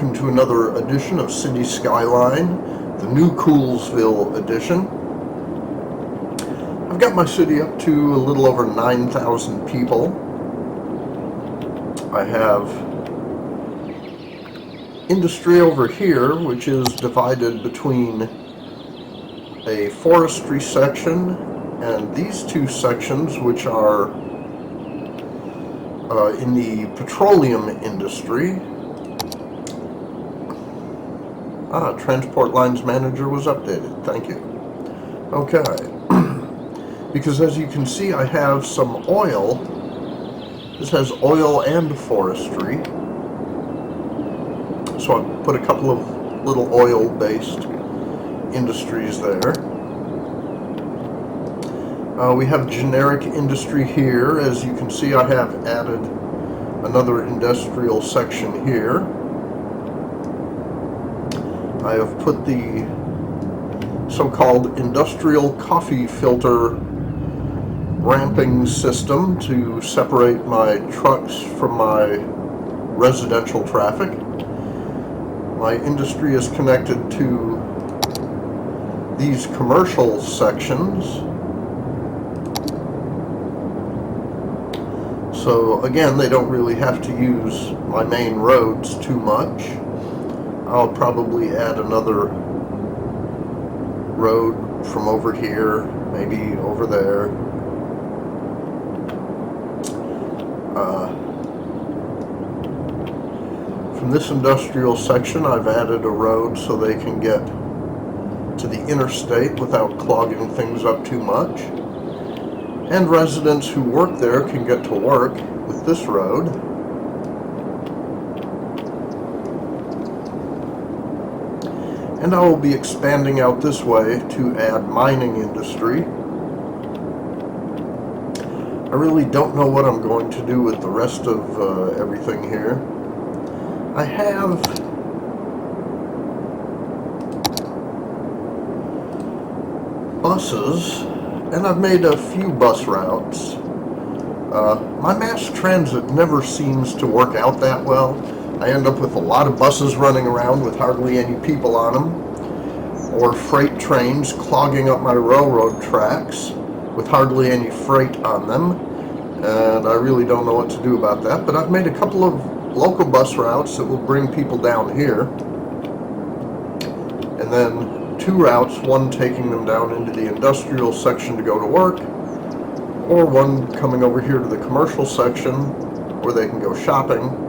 welcome to another edition of City Skyline, the new Coolsville edition. I've got my city up to a little over 9,000 people. I have industry over here, which is divided between a forestry section and these two sections, which are in the petroleum industry. Transport lines manager was updated. Thank you. Okay. Because as you can see, I have some oil. This has oil and forestry. So I put a couple of little oil-based industries there. We have generic industry here. As you can see, I have added another industrial section here. I have put the so-called industrial coffee filter ramping system to separate my trucks from my residential traffic. My industry is connected to these commercial sections. So again, they don't really have to use my main roads too much. I'll probably add another road from over here, maybe over there. From this industrial section, I've added a road so they can get to the interstate without clogging things up too much. And residents who work there can get to work with this road. And I will be expanding out this way to add mining industry. I really don't know what I'm going to do with the rest of everything here. I have buses, and I've made a few bus routes. My mass transit never seems to work out that well. I end up with a lot of buses running around with hardly any people on them, or freight trains clogging up my railroad tracks with hardly any freight on them, and I really don't know what to do about that. But I've made a couple of local bus routes that will bring people down here, and then two routes, one taking them down into the industrial section to go to work, or one coming over here to the commercial section where they can go shopping.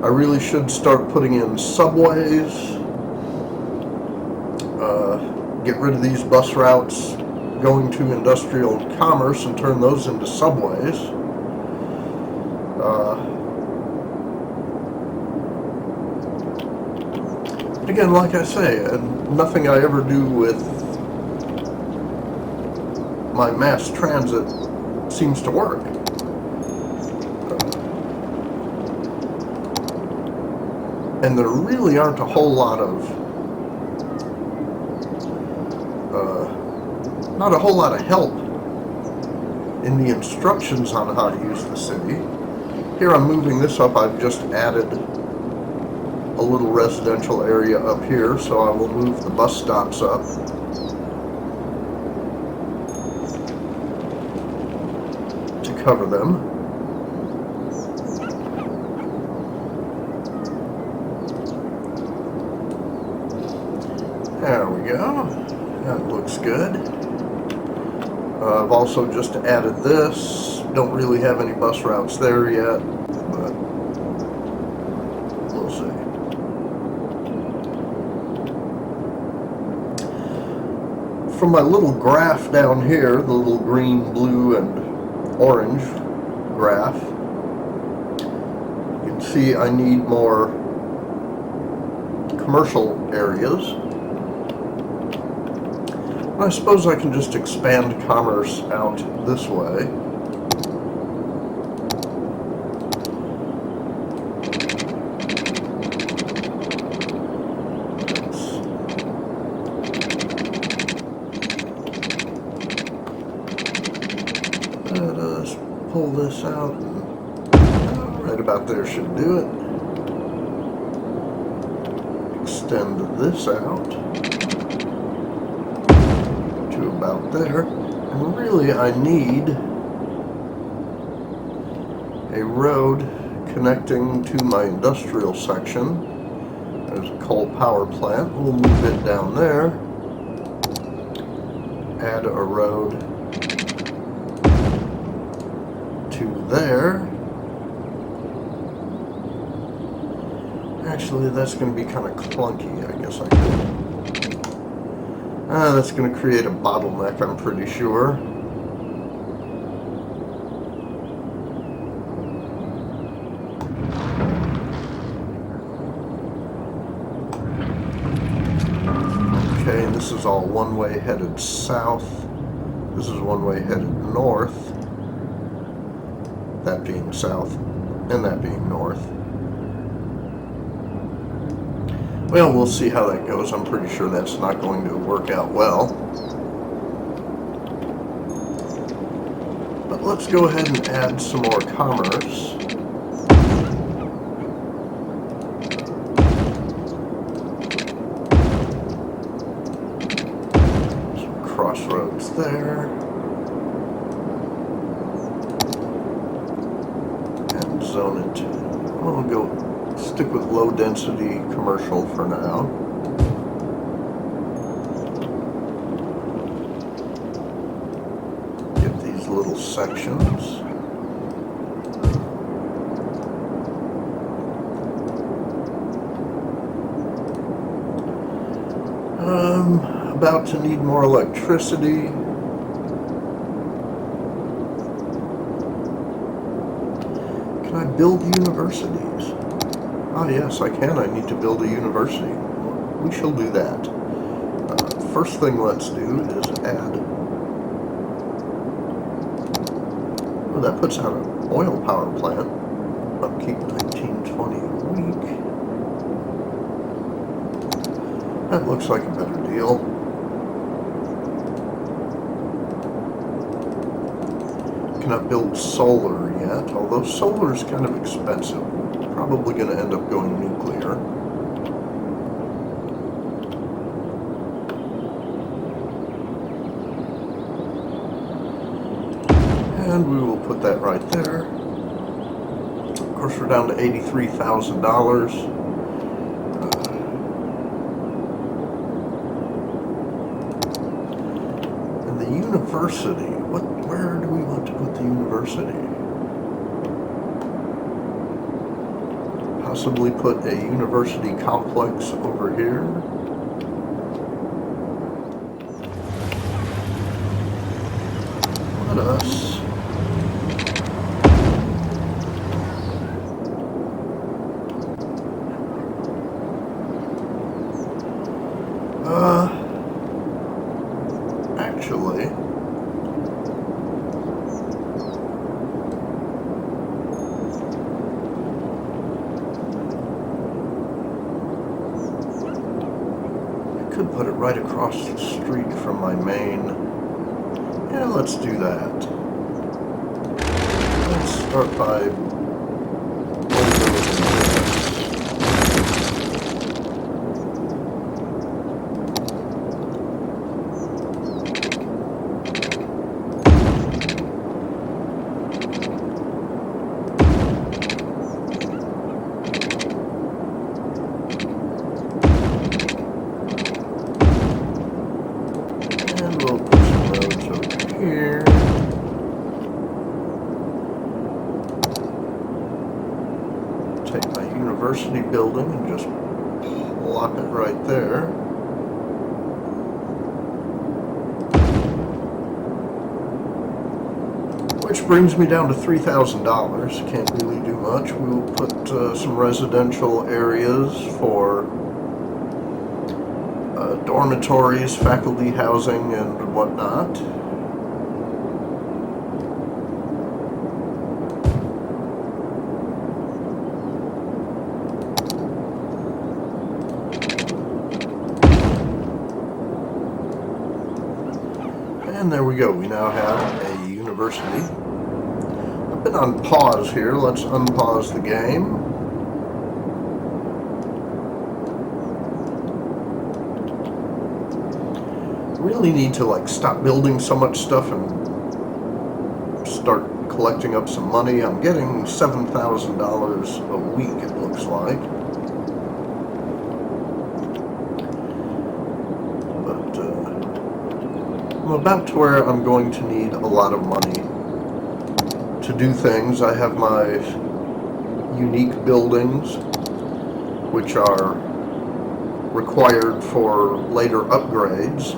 I really should start putting in subways, get rid of these bus routes going to industrial and commerce and turn those into subways. Again, like I say, nothing I ever do with my mass transit seems to work. And there really aren't a whole lot of not a whole lot of help in the instructions on how to use the city. Here I'm moving this up. I've just added a little residential area up here, so I will move the bus stops up. To cover them. There we go. That looks good. I've also just added this. Don't really have any bus routes there yet, but we'll see. From my little graph down here, the little green, blue, and orange graph, you can see I need more commercial areas. I suppose I can just expand commerce out this way. Let us pull this out and Right about there should do it. Extend this out to about there. And really I need a road connecting to my industrial section. There's a coal power plant. We'll move it down there. Add a road to there. Actually, that's going to be kind of clunky. I guess I could. That's going to create a bottleneck, I'm pretty sure. Okay, this is all one-way headed south. This is one-way headed north. That being south, and that being north. Well, we'll see how that goes. I'm pretty sure that's not going to work out well. But let's go ahead and add some more commerce. Some crossroads there. And zone it. We'll go stick with low density commercial for now. Get these little sections. About to need more electricity. Can I build universities? Ah, yes, I can. I need to build a university. We shall do that. First thing let's do is add... Oh, that puts out an oil power plant. Upkeep 1920 a week. That looks like a better deal. Cannot build solar yet, although solar is kind of expensive. Probably going to end up going nuclear. And we will put that right there. Of course, we're down to $83,000. And the university, where do we want to put the university? Possibly put a university complex over here. Let us actually put it right across the street from my main. Yeah, let's do that. Let's start by here. Take my university building and just plop it right there. Which brings me down to $3,000. Can't really do much. We'll put some residential areas for dormitories, faculty housing, and whatnot. And there we go. We now have a university. been on pause here. Let's unpause the game. Really need to like stop building so much stuff and start collecting up some money. I'm getting $7,000 a week, it looks like. But I'm about to where I'm going to need a lot of money to do things. I have my unique buildings, which are required for later upgrades.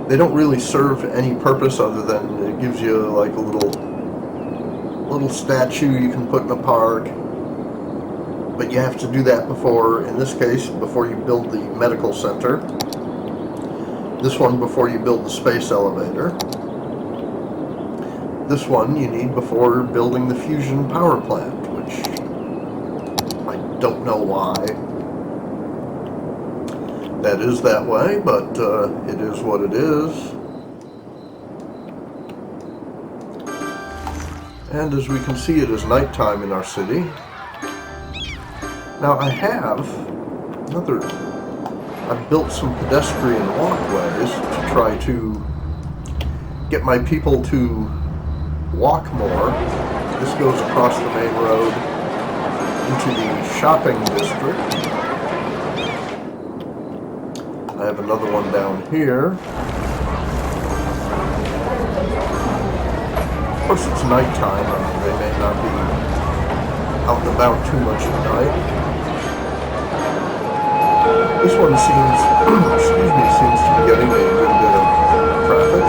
They don't really serve any purpose other than it gives you like a little statue you can put in a park. But you have to do that before, in this case, before you build the medical center. This one before you build the space elevator. This one you need before building the fusion power plant, which I don't know why that is that way, but it is what it is. And as we can see, it is nighttime in our city. Now I've built some pedestrian walkways to try to get my people to walk more. This goes across the main road into the shopping district. I have another one down here. Of course, it's nighttime. They may not be out and about too much at night. This one seems, seems to be getting a good bit of traffic.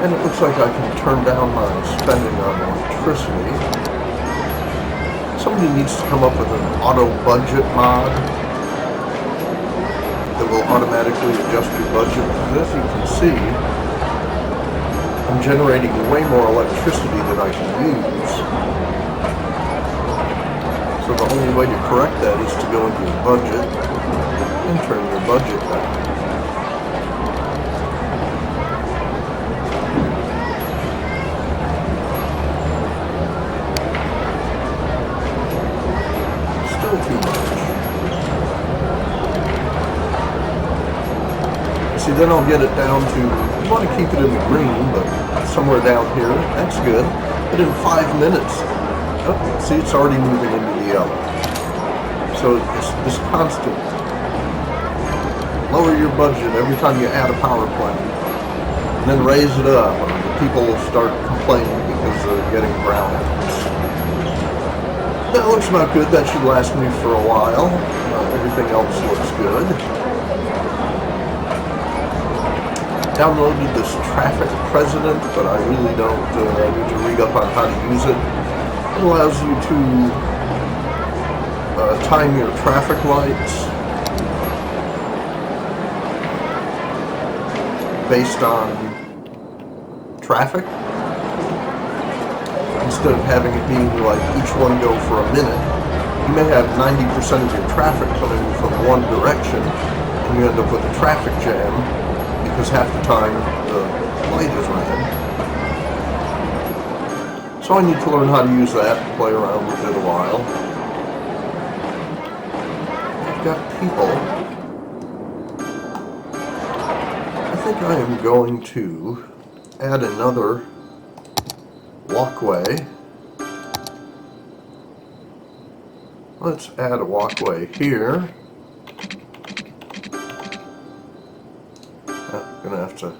And it looks like I can turn down my spending on electricity. Somebody needs to come up with an auto budget mod that will automatically adjust your budget. Because as you can see, I'm generating way more electricity than I can use. So the only way to correct that is to go into your budget and turn your budget down. Still too much. See, then I'll get it down to, you want to keep it in the green, but somewhere down here, that's good. But in 5 minutes, oh, see, it's already moving into the yellow. So it's this constant, lower your budget every time you add a power plant, and then raise it up, and the people will start complaining because they're getting brownouts. That looks about good. That should last me for a while. Everything else looks good. Downloaded this traffic president, but I really don't. I need to read up on how to use it. It allows you to time your traffic lights based on traffic. Instead of having it being like each one go for a minute, you may have 90% of your traffic coming from one direction, and you end up with a traffic jam because half the time the light is red. So I need to learn how to use that, play around with it a while. I've got people. I think I am going to add another walkway. Let's add a walkway here. I'm gonna have to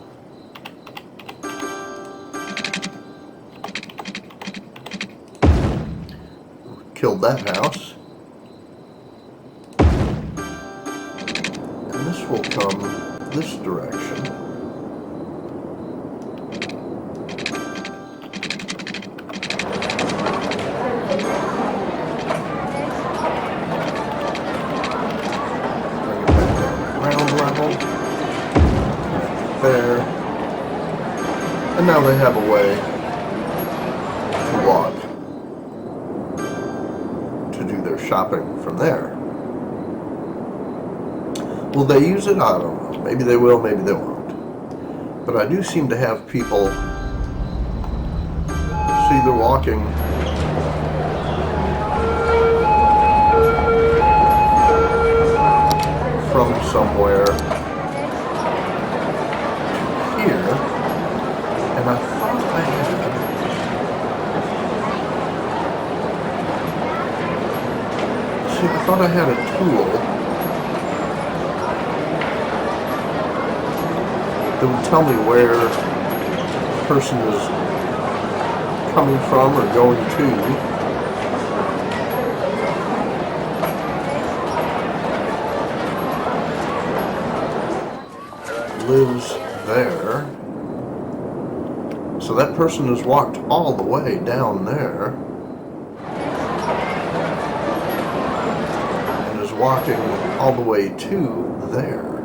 kill that house. And this will come this direction. There. And now they have a way to walk to do their shopping from there. Will they use it? I don't know. Maybe they will, maybe they won't. But I do seem to have people, see, they're walking from somewhere here, and I thought I had, see, I thought I had a tool that would tell me where the person is coming from or going to. Lives there. So that person has walked all the way down there and is walking all the way to there.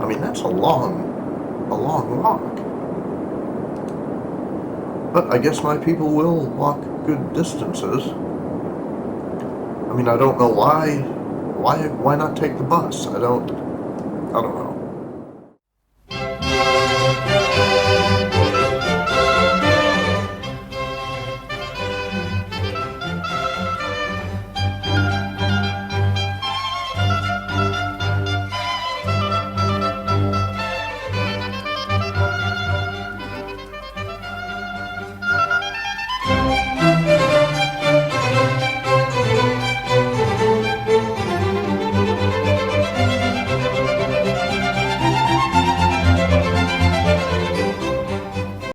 I mean, that's a long walk. But I guess my people will walk good distances. I mean, I don't know why not take the bus? I don't know.